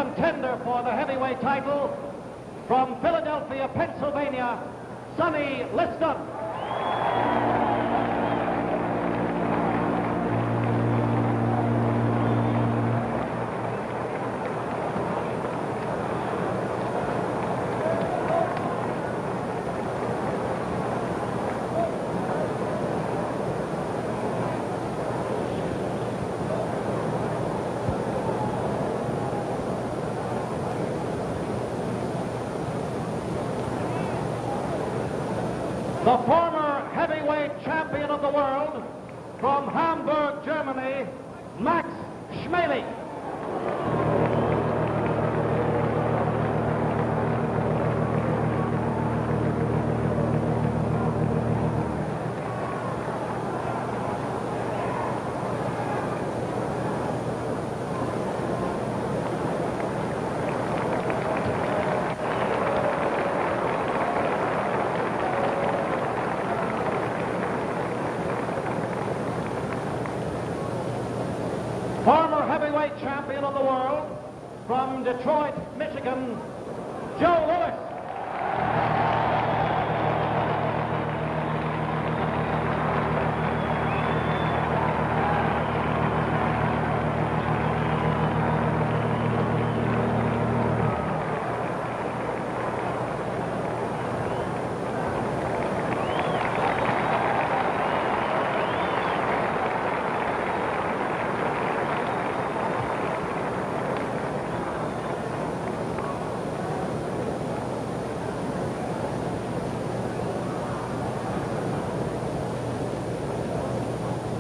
contender for the heavyweight title, from Philadelphia, Pennsylvania, Sonny Liston. The former heavyweight champion of the world, from Hamburg, Germany, Max Schmeling. Former heavyweight champion of the world, from Detroit, Michigan, Joe Louis.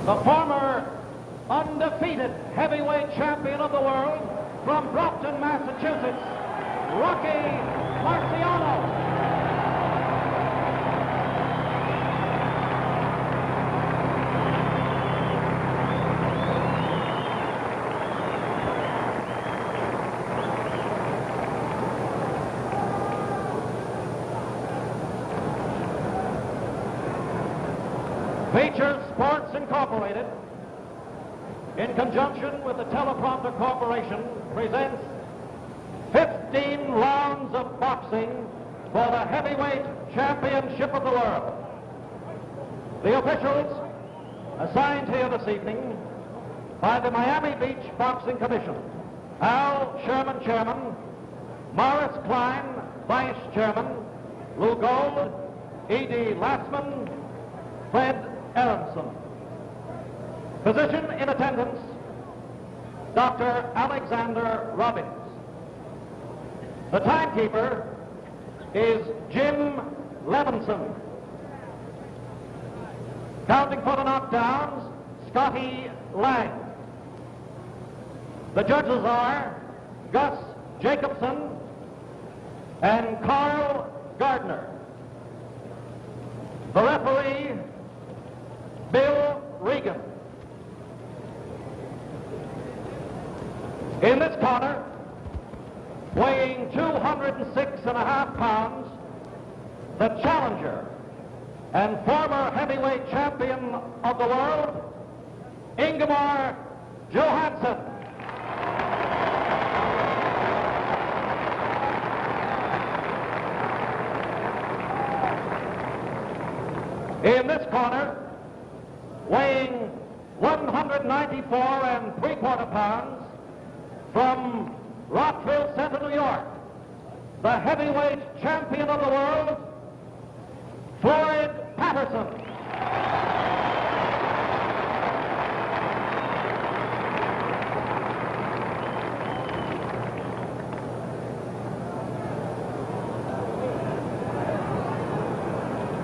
The former undefeated heavyweight champion of the world, from Brockton, Massachusetts, Rocky Marciano. Features Sports Incorporated, in conjunction with the Teleprompter Corporation, presents 15 rounds of boxing for the heavyweight championship of the world. The officials assigned here this evening by the Miami Beach Boxing Commission: Al Sherman, Chairman; Morris Klein, Vice Chairman; Lou Gold; E.D. Lassman; Fred Aronson. Physician in attendance, Dr. Alexander Robbins. The timekeeper is Jim Levinson. Counting for the knockdowns, Scotty Lang. The judges are Gus Jacobson and Carl Gardner. The referee, Bill Regan. In this corner, weighing 206.5 pounds, the challenger and former heavyweight champion of the world, Ingemar Johansson. In this corner, weighing 194.75 pounds, from Rockville Center, New York, the heavyweight champion of the world, Floyd Patterson.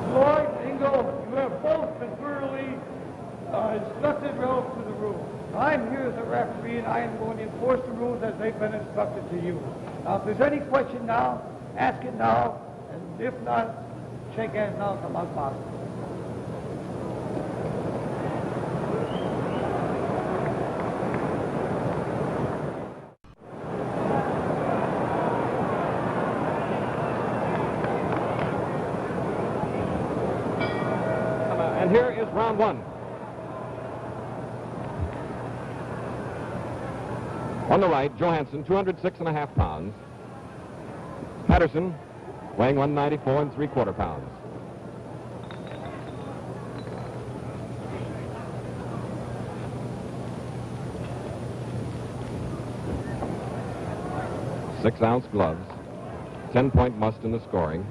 Floyd, Ingo, you have both been thoroughly instructed relative to the rules. I'm here as a referee, and I am going to enforce the rules as they've been instructed to you. Now, if there's any question now, ask it now, and if not, shake hands now and come out boxing. And here is round one. On the right, Johansson, 206.5 pounds. Patterson, weighing 194 3/4 pounds. Six-ounce gloves, 10-point must in the scoring.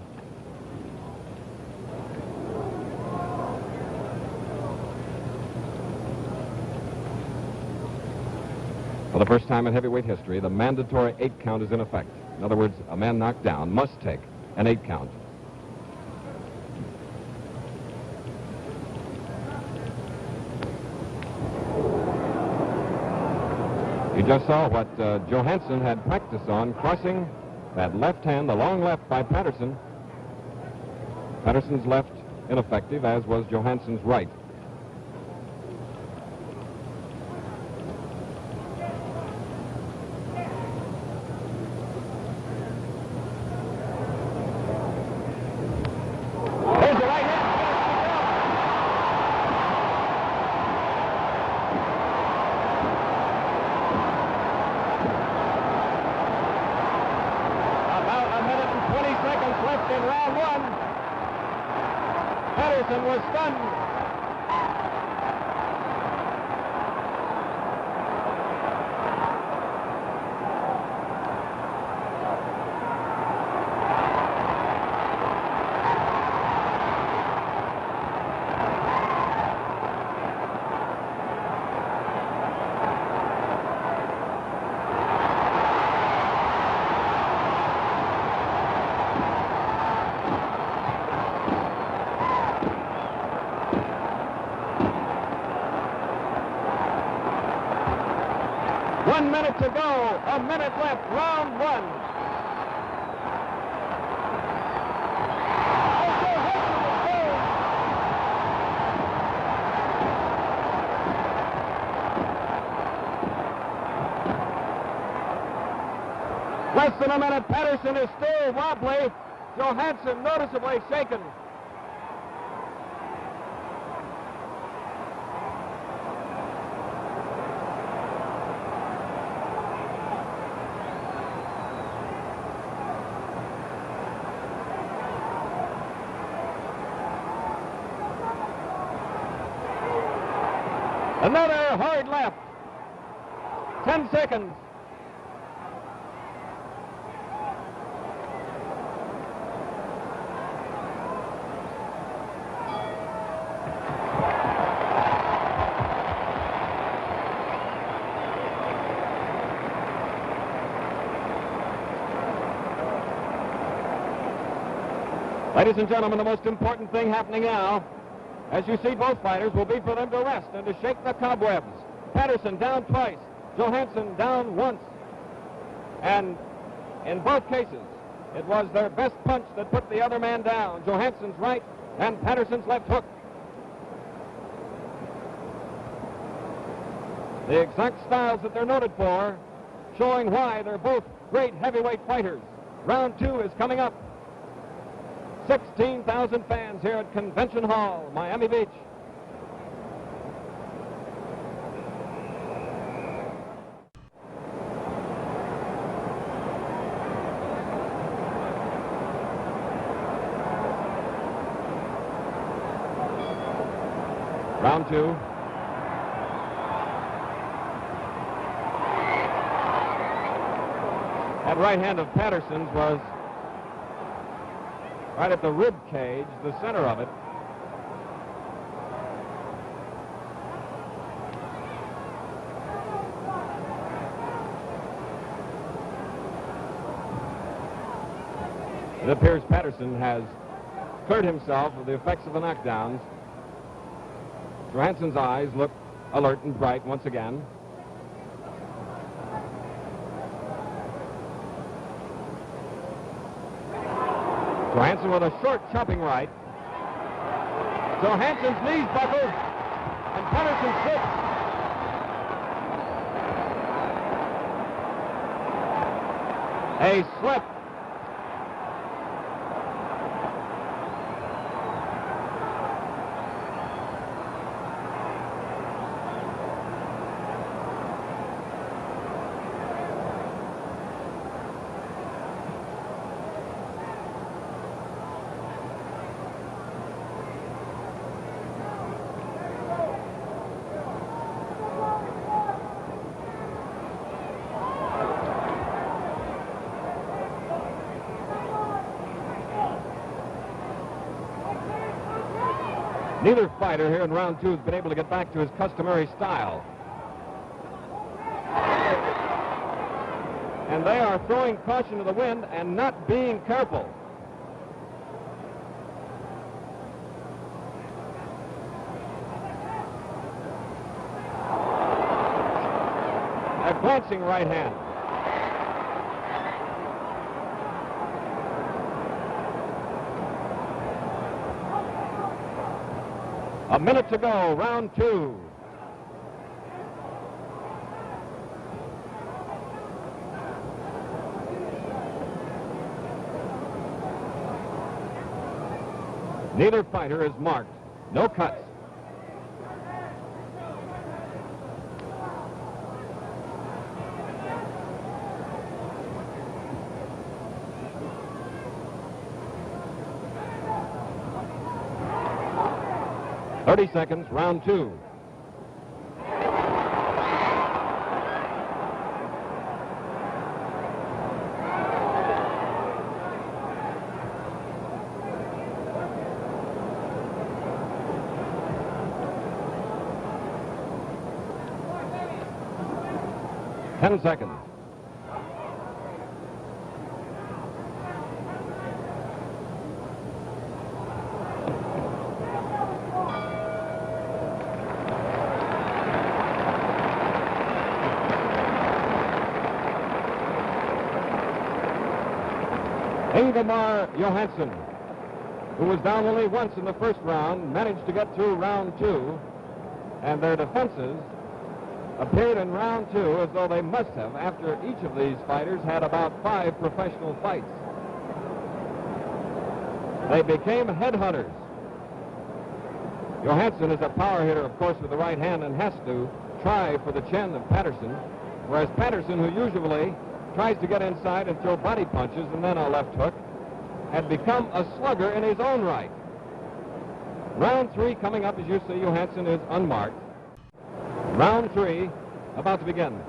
For the first time in heavyweight history, the mandatory 8 count is in effect. In other words, a man knocked down must take an 8 count. You just saw what Johansson had practice on, crossing that left hand, the long left by Patterson. Patterson's left ineffective, as was Johansson's right. in round one. Patterson was stunned. One minute to go, a minute left, round one. Less than a minute, Patterson is still wobbly. Johansson noticeably shaken. Another hard left. 10 seconds. Ladies and gentlemen, the most important thing happening now, as you see, both fighters, will be for them to rest and to shake the cobwebs. Patterson down twice, Johansson down once. And in both cases, it was their best punch that put the other man down, Johansson's right and Patterson's left hook. The exact styles that they're noted for, showing why they're both great heavyweight fighters. Round two is coming up. 16,000 fans here at Convention Hall, Miami Beach. Round two. That right hand of Patterson's was right at the rib cage, the center of it. It appears Patterson has cleared himself of the effects of the knockdowns. Johansson's eyes look alert and bright once again. Johansson with a short chopping right. Johansson's knees buckled, and Patterson slips. A slip. Neither fighter here in round 2 has been able to get back to his customary style. And they are throwing caution to the wind and not being careful. A glancing right hand. A minute to go, round 2. Neither fighter is marked. No cuts. .30 seconds, round 2. Ten seconds. Ingemar Johansson, who was down only once in the first round, managed to get through round 2, and their defenses appeared in round 2 as though they must have, after each of these fighters had about 5 professional fights. They became headhunters. Johansson is a power hitter, of course, with the right hand and has to try for the chin of Patterson, whereas Patterson, who usually tries to get inside and throw body punches and then a left hook, had become a slugger in his own right. Round 3 coming up. As you see, Johansson is unmarked. Round 3 about to begin.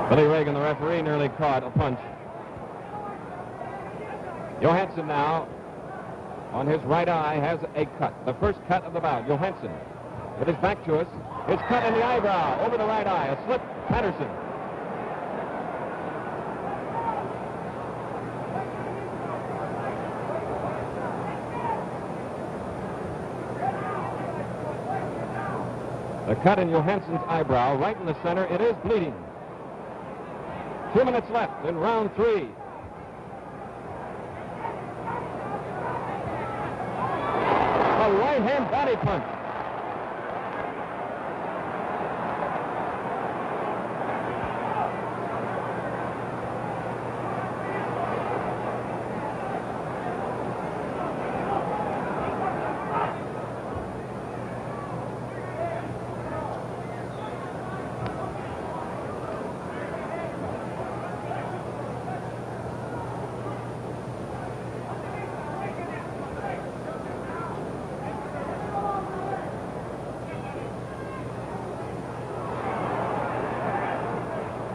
Billy Reagan, the referee, nearly caught a punch. Johansson now, on his right eye, has a cut. The first cut of the bout. Johansson, with his back to us, is cut in the eyebrow, over the right eye. A slip, Patterson. The cut in Johansson's eyebrow, right in the center. It is bleeding. 2 minutes left in round 3. A right-hand body punch.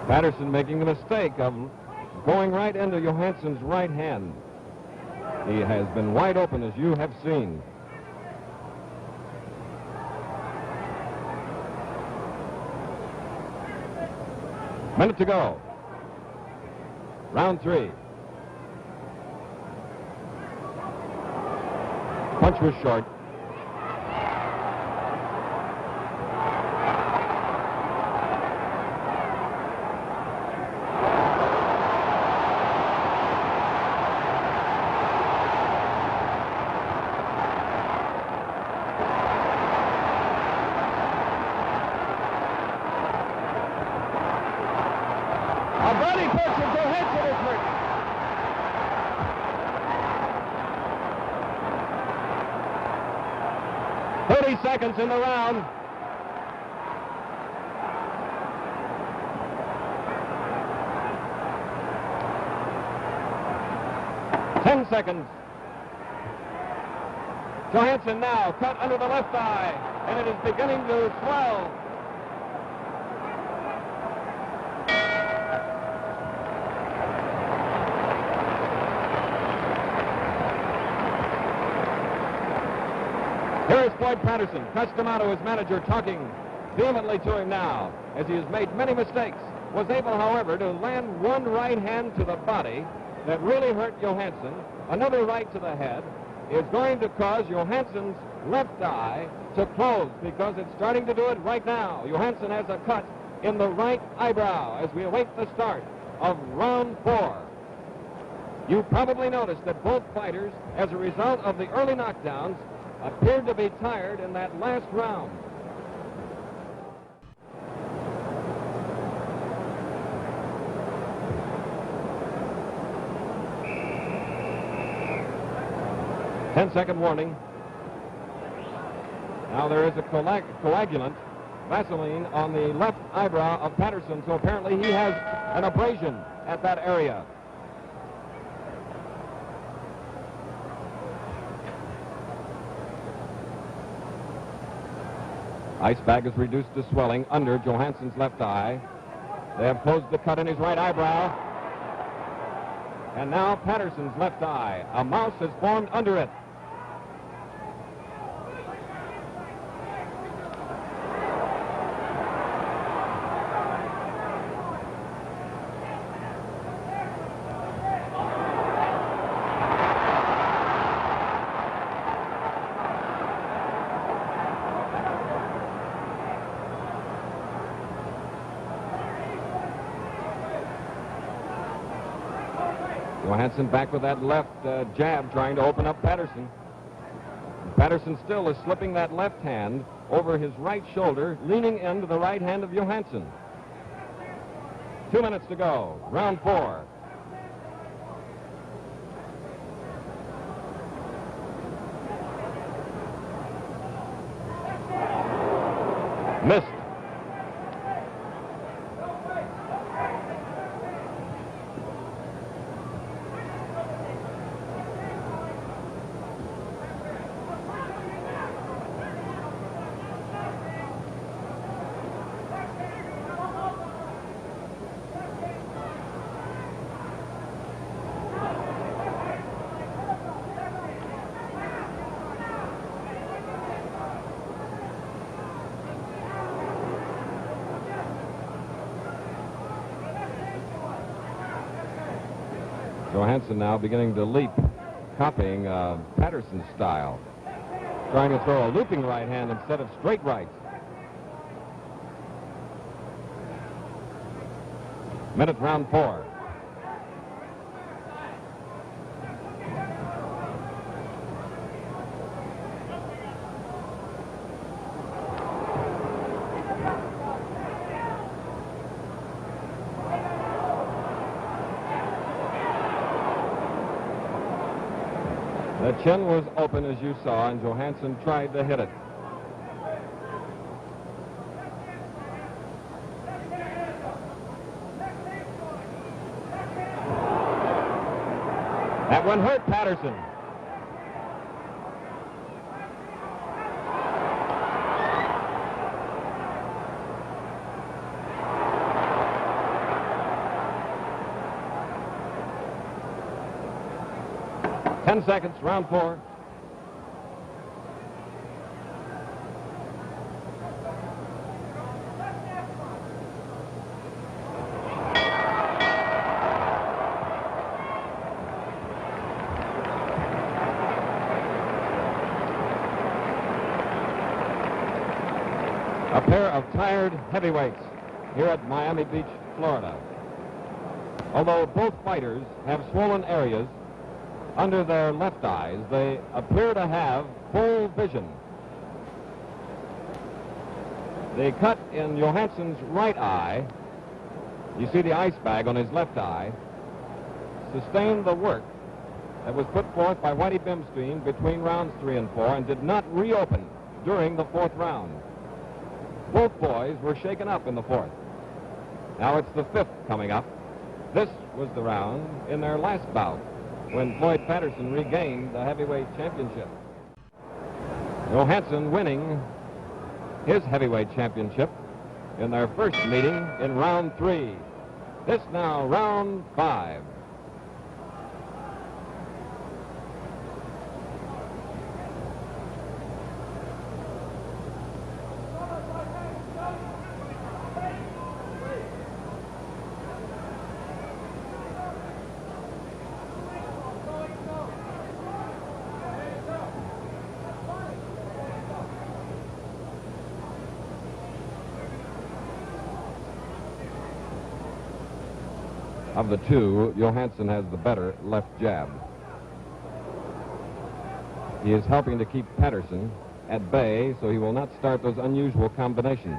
Patterson making the mistake of going right into Johansson's right hand. He has been wide open, as you have seen. Minute to go. Round 3. Punch was short. A body punch of Johansson is hurt. 30 seconds in the round. Ten seconds. Johansson now cut under the left eye, and it is beginning to swell. Here is Floyd Patterson, Customato, his manager, talking vehemently to him now, as he has made many mistakes. Was able, however, to land one right hand to the body that really hurt Johansson. Another right to the head is going to cause Johansson's left eye to close, because it's starting to do it right now. Johansson has a cut in the right eyebrow as we await the start of round 4. You probably noticed that both fighters, as a result of the early knockdowns, appeared to be tired in that last round. Ten-second warning. Now there is a coagulant, Vaseline, on the left eyebrow of Patterson, so apparently he has an abrasion at that area. Ice bag is reduced to swelling under Johansson's left eye. They have closed the cut in his right eyebrow. And now Patterson's left eye. A mouse has formed under it. Johansson back with that left jab, trying to open up Patterson. Patterson still is slipping that left hand over his right shoulder, leaning into the right hand of Johansson. 2 minutes to go. Round 4. Missed. Johansson now beginning to leap, copying Patterson's style, trying to throw a looping right hand instead of straight rights. Minute, round 4. The chin was open, as you saw, and Johansson tried to hit it. That one hurt Patterson. Ten seconds, round 4. A pair of tired heavyweights here at Miami Beach, Florida. Although both fighters have swollen areas under their left eyes, they appear to have full vision. The cut in Johansson's right eye, you see the ice bag on his left eye, sustained the work that was put forth by Whitey Bimstein between rounds 3 and 4 and did not reopen during the fourth round. Both boys were shaken up in the fourth. Now it's the fifth coming up. This was the round in their last bout when Floyd Patterson regained the heavyweight championship. Johansson winning his heavyweight championship in their first meeting in round 3. This now round 5. Of the two, Johansson has the better left jab. He is helping to keep Patterson at bay so he will not start those unusual combinations.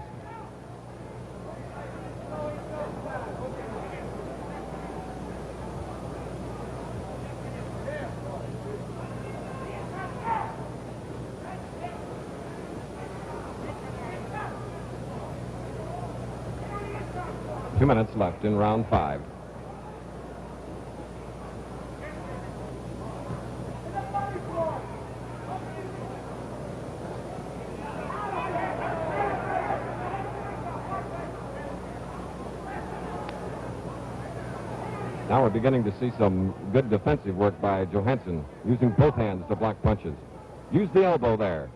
Two minutes left in round 5. Now we're beginning to see some good defensive work by Johansson, using both hands to block punches. Use the elbow there.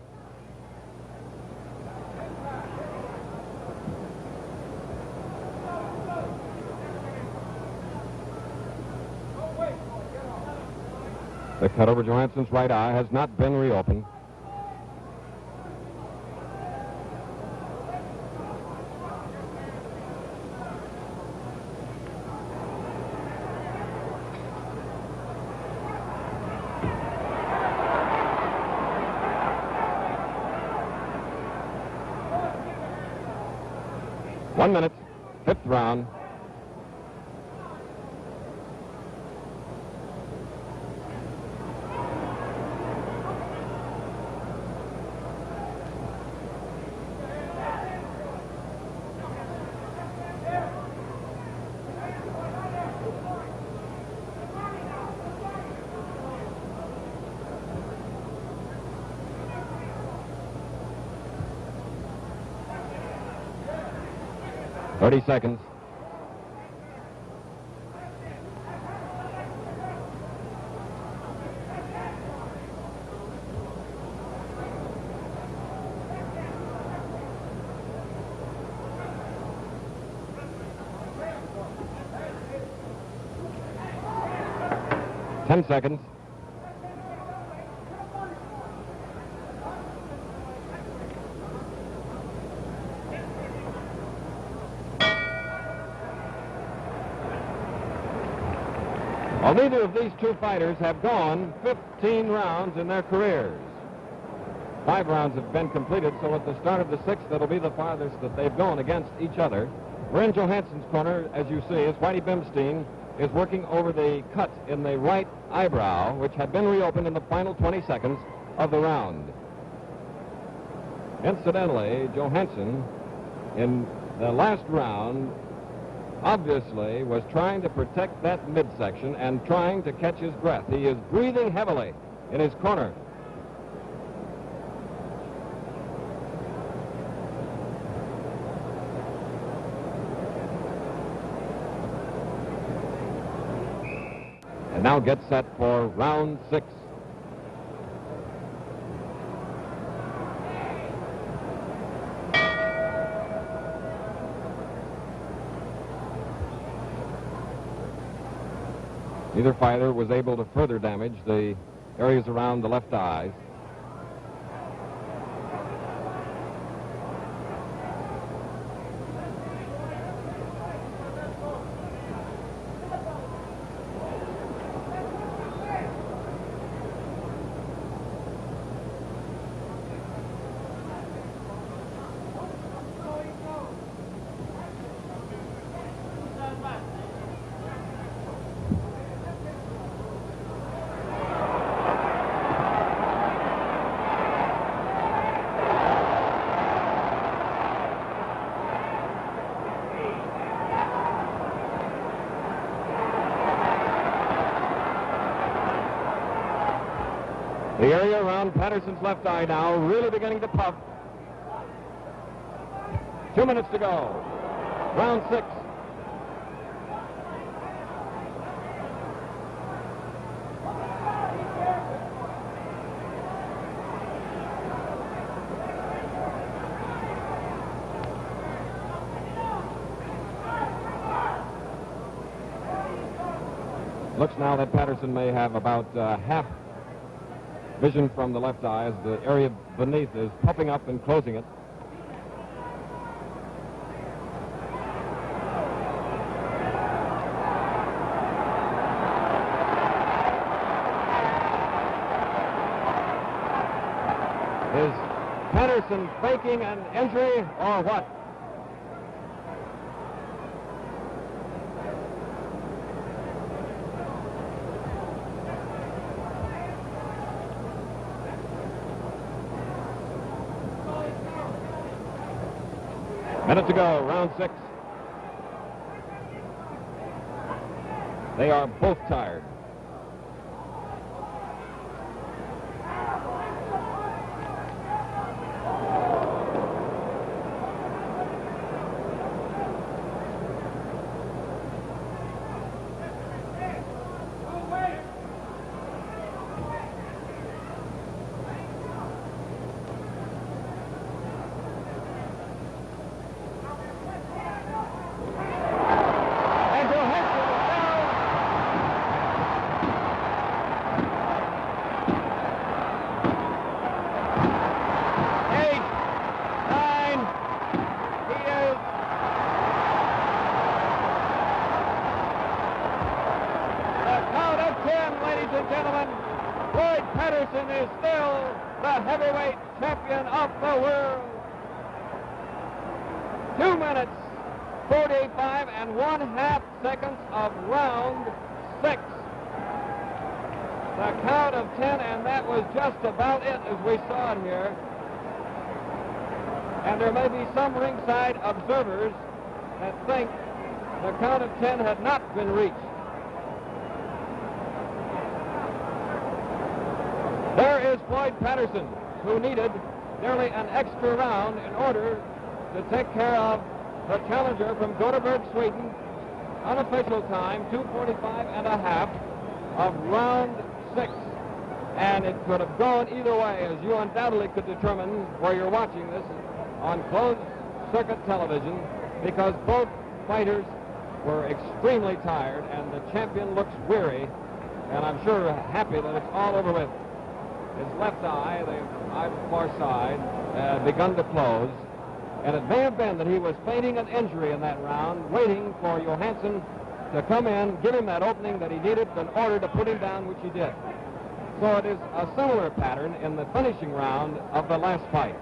The cut over Johansson's right eye has not been reopened. One minute, fifth round. Thirty seconds. Ten seconds. Well, neither of these two fighters have gone 15 rounds in their careers. 5 rounds have been completed, so at the start of the 6th, that'll be the farthest that they've gone against each other. We're in Johansson's corner, as you see, as Whitey Bimstein is working over the cut in the right eyebrow, which had been reopened in the final 20 seconds of the round. Incidentally, Johansson, in the last round, obviously was trying to protect that midsection and trying to catch his breath. He is breathing heavily in his corner. And now get set for round 6. Neither fighter was able to further damage the areas around the left eyes. round. Patterson's left eye now really beginning to puff. 2 minutes to go. Round 6. Looks now that Patterson may have about half vision from the left eye as the area beneath is puffing up and closing it. Is Patterson faking an injury or what? Minute to go, round 6. They are both tired. Floyd Patterson is still the heavyweight champion of the world. 2 minutes, 45 and 1/2 seconds of round 6. The count of 10, and that was just about it as we saw it here. And there may be some ringside observers that think the count of 10 had not been reached. There is Floyd Patterson, who needed nearly an extra round in order to take care of the challenger from Gothenburg, Sweden. Unofficial time, 2:45 and a half of round 6. And it could have gone either way, as you undoubtedly could determine where you're watching this on closed circuit television, because both fighters were extremely tired, and the champion looks weary, and I'm sure happy that it's all over with. His left eye, the eye far side, had begun to close, and it may have been that he was feigning an injury in that round, waiting for Johansson to come in, give him that opening that he needed in order to put him down, which he did. So it is a similar pattern in the finishing round of the last fight.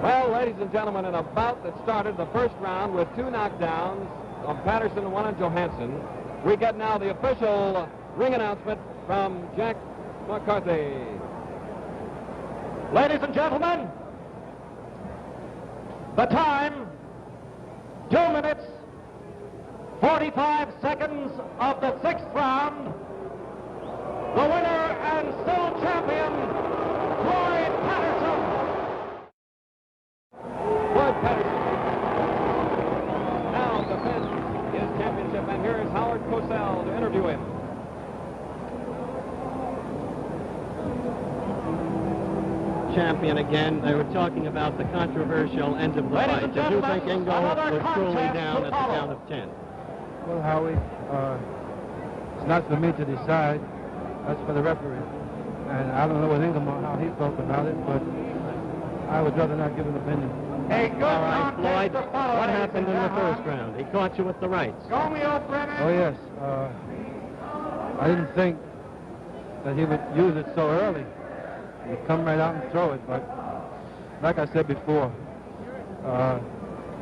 Well, ladies and gentlemen, in a bout that started the first round with 2 knockdowns of Patterson and 1 on Johansson, we get now the official ring announcement from Jack McCarthy. Ladies and gentlemen, the time, 2 minutes, 45 seconds of the 6th round. The winner and still champion, Floyd Patterson. Floyd Patterson now defends his championship, and here is Howard Cosell to interview him. Champion again. They were talking about the controversial end of the fight. Did you think Ingemar was truly down at the count of 10? Well, Howie, it's not for me to decide. That's for the referee. And I don't know what Ingemar, how he felt about it, but I would rather not give an opinion. A good All right, Floyd, to follow, what happened in the first round? He caught you with the rights. Oh, yes. I didn't think that he would use it so early. He'd come right out and throw it, but like I said before,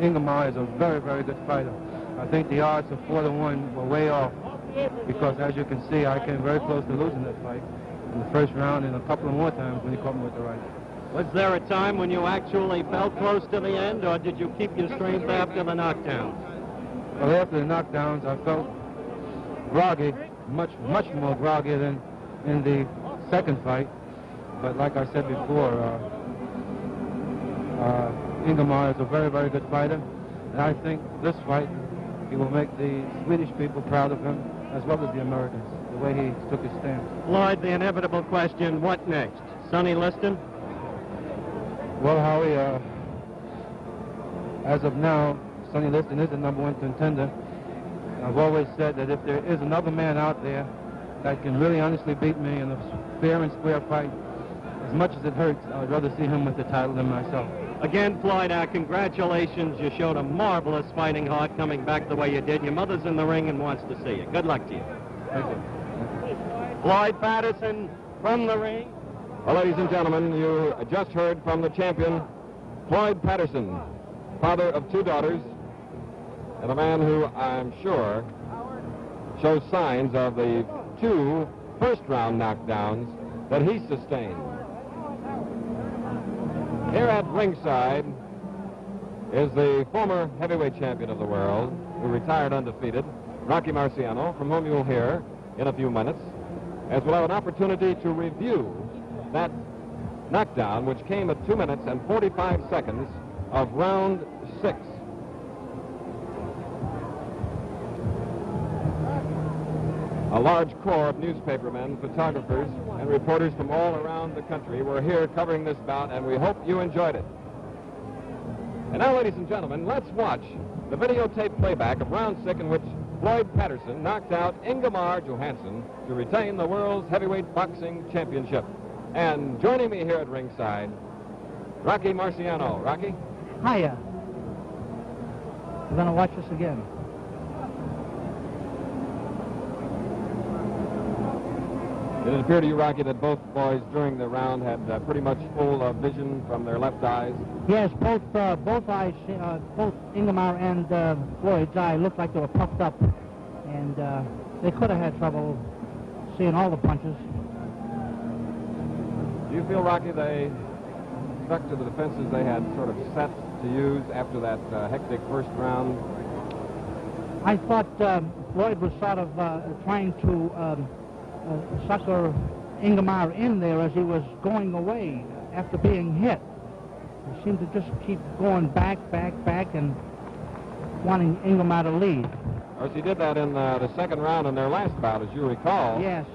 Ingemar is a very, very good fighter. I think the odds of 4-1 were way off, because as you can see, I came very close to losing that fight in the first round and a couple of more times when he caught me with the right. Was there a time when you actually felt close to the end, or did you keep your strength after the knockdowns? Well, after the knockdowns, I felt groggy, much more groggy than in the second fight. But like I said before, Ingemar is a very, very good fighter. And I think this fight, he will make the Swedish people proud of him, as well as the Americans, the way he took his stand. Floyd, the inevitable question, what next? Sonny Liston? Well, Howie, as of now, Sonny Liston is the #1 contender. I've always said that if there is another man out there that can really honestly beat me in a fair and square fight, as much as it hurts, I would rather see him with the title than myself. Again, Floyd, our congratulations. You showed a marvelous fighting heart coming back the way you did. Your mother's in the ring and wants to see you. Good luck to you. Thank you. Floyd Patterson from the ring. Well, ladies and gentlemen, you just heard from the champion, Floyd Patterson, father of 2 daughters, and a man who I'm sure shows signs of the 2 first-round knockdowns that he sustained. Here at ringside is the former heavyweight champion of the world, who retired undefeated, Rocky Marciano, from whom you'll hear in a few minutes, as we'll have an opportunity to review that knockdown, which came at 2 minutes and 45 seconds of round 6. A large corps of newspapermen, photographers, and reporters from all around the country were here covering this bout, and we hope you enjoyed it. And now, ladies and gentlemen, let's watch the videotape playback of round 6, in which Floyd Patterson knocked out Ingemar Johansson to retain the World's Heavyweight Boxing Championship. And joining me here at ringside, Rocky Marciano. Rocky? Hiya. We're going to watch this again. Did it appear to you, Rocky, that both boys during the round had pretty much full vision from their left eyes? Yes, both eyes, both Ingemar and Floyd's eye looked like they were puffed up, and they could have had trouble seeing all the punches. Do you feel, Rocky, they stuck to the defenses they had sort of set to use after that hectic first round? I thought Floyd was sort of trying to sucker Ingemar in there as he was going away after being hit. He seemed to just keep going back, and wanting Ingemar to lead. Of course, he did that in the second round in their last bout, as you recall. Yes.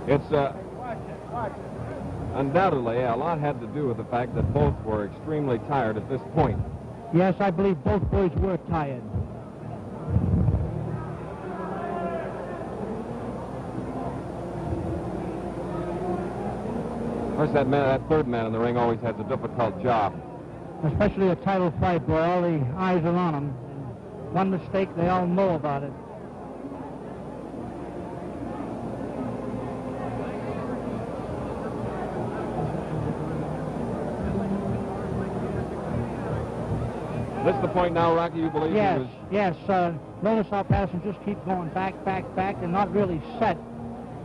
It's undoubtedly a lot had to do with the fact that both were extremely tired at this point. Yes, I believe both boys were tired. Of course, that third man in the ring always has a difficult job. Especially a title fight where all the eyes are on him. One mistake, they all know about it. This is the point now, Rocky, you believe? Yes, he was... yes. Notice how Patterson just keeps going back, and not really set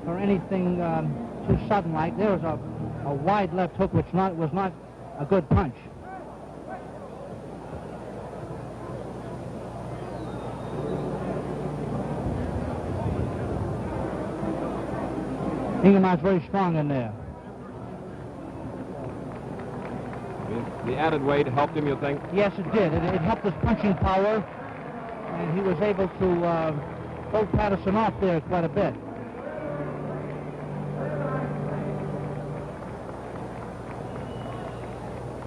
for anything too sudden like. There was a wide left hook, which was not a good punch. Ingemar's very strong in there. The added weight helped him, you think? Yes, it did. It helped his punching power, and he was able to hold Patterson off there quite a bit.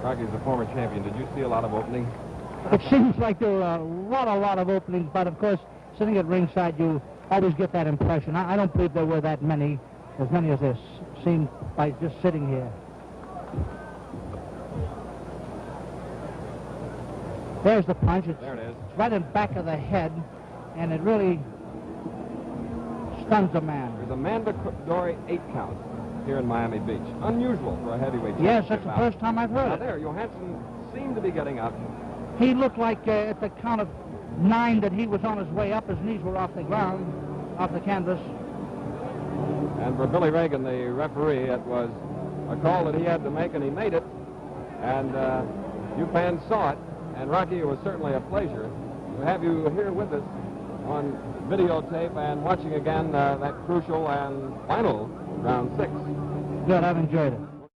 Rocky's a former champion. Did you see a lot of openings? It seems like there were a lot of openings, but of course, sitting at ringside, you always get that impression. I don't believe there were that many, as many as there seemed by just sitting here. There's the punch. There it is. It's right in the back of the head, and it really stuns a man. There's a mandatory 8 count here in Miami Beach. Unusual for a heavyweight. Yes, that's the first time I've heard now it. There, Johansson seemed to be getting up. He looked like at the count of 9 that he was on his way up. His knees were off the ground, off the canvas. And for Billy Reagan, the referee, it was a call that he had to make, and he made it. And you fans saw it. And Rocky, it was certainly a pleasure to have you here with us on videotape and watching again that crucial and final round 6. Good, I've enjoyed it.